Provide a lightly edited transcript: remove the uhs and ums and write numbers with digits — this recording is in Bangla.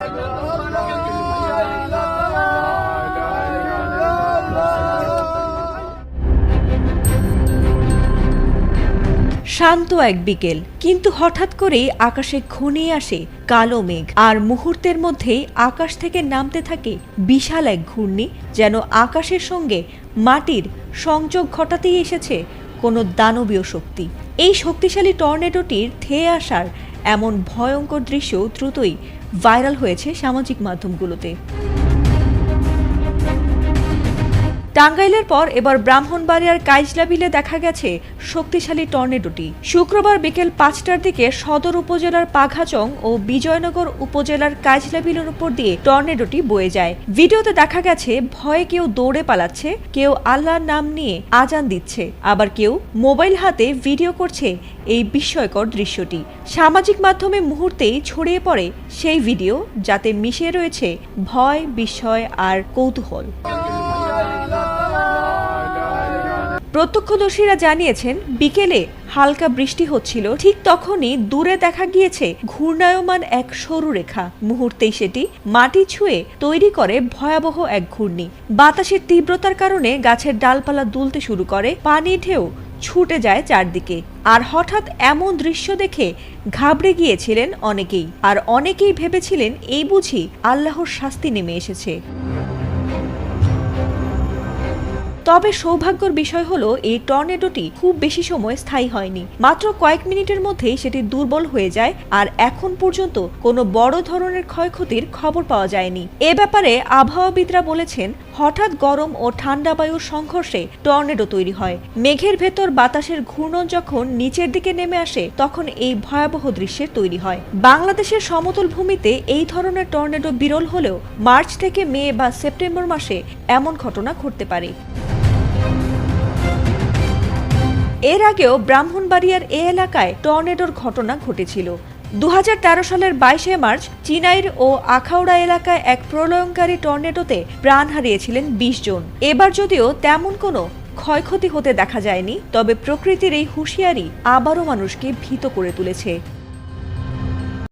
শান্ত এক বিকেল, কিন্তু হঠাৎ করেই আকাশে ঘনিয়ে আসে কালো মেঘ, আর মুহূর্তের মধ্যেই আকাশ থেকে নামতে থাকে বিশাল এক ঘূর্ণি, যেন আকাশের সঙ্গে মাটির সংযোগ ঘটাতেই এসেছে কোনো দানবীয় শক্তি। এই শক্তিশালী টর্নেডোটির ধেয়ে আসার এমন ভয়ঙ্কর দৃশ্য দ্রুতই ভাইরাল হয়েছে সামাজিক মাধ্যমগুলোতে। টাঙ্গাইলের পর এবার ব্রাহ্মণবাড়িয়ার কাইজলাবিলে দেখা গেছে শক্তিশালী টর্নেডোটি। শুক্রবার বিকেল ৫টার দিকে সদর উপজেলার পাঘাচং ও বিজয়নগর উপজেলার কাইজলাবিলের উপর দিয়ে টর্নেডোটি বয়ে যায়। ভিডিওতে দেখা গেছে ভয়ে কেউ দৌড়ে পালাচ্ছে, কেউ আল্লাহর নাম নিয়ে আজান দিচ্ছে, আবার কেউ মোবাইল হাতে ভিডিও করছে এই বিস্ময়কর দৃশ্যটি। সামাজিক মাধ্যমে মুহূর্তেই ছড়িয়ে পড়ে সেই ভিডিও, যাতে মিশে রয়েছে ভয়, বিস্ময় আর কৌতূহল। প্রত্যক্ষদর্শীরা জানিয়েছেন, বিকেলে হালকা বৃষ্টি হচ্ছিল, ঠিক তখনই দূরে দেখা গিয়েছে ঘূর্ণায়মান এক সরু রেখা। মুহূর্তেই সেটি মাটি ছুঁয়ে তৈরি করে ভয়াবহ এক ঘূর্ণি। বাতাসের তীব্রতার কারণে গাছের ডালপালা দুলতে শুরু করে, পানি ঢেউ ছুটে যায় চারদিকে। আর হঠাৎ এমন দৃশ্য দেখে ঘাবড়ে গিয়েছিলেন অনেকেই, আর অনেকেই ভেবেছিলেন এই বুঝি আল্লাহর শাস্তি নেমে এসেছে। তবে সৌভাগ্যের বিষয় হলো, এই টর্নেডোটি খুব বেশি সময় স্থায়ী হয়নি। মাত্র কয়েক মিনিটের মধ্যেই সেটি দুর্বল হয়ে যায়, আর এখন পর্যন্ত কোনো বড় ধরনের ক্ষয়ক্ষতির খবর পাওয়া যায়নি। এ ব্যাপারে আবহাওয়াবিদরা বলেছেন, হঠাৎ গরম ও ঠান্ডা বায়ুর সংঘর্ষে টর্নেডো তৈরি হয়। মেঘের ভেতর বাতাসের ঘূর্ণন যখন নিচের দিকে নেমে আসে, তখন এই ভয়াবহ দৃশ্যের তৈরি হয়। বাংলাদেশের সমতল ভূমিতে এই ধরনের টর্নেডো বিরল হলেও মার্চ থেকে মে বা সেপ্টেম্বর মাসে এমন ঘটনা ঘটতে পারে। এর আগেও ব্রাহ্মণবাড়িয়ার এ এলাকায় টর্নেডোর ঘটনা ঘটেছিল। ২০১৩ সালের ২২শে মার্চ চিনাইর ও আখাউড়া এলাকায় এক প্রলয়ঙ্কারী টর্নেডোতে প্রাণ হারিয়েছিলেন ২০ জন। এবার যদিও তেমন কোনো ক্ষয়ক্ষতি হতে দেখা যায়নি, তবে প্রকৃতির এই হুঁশিয়ারি আবারও মানুষকে ভীত করে তুলেছে।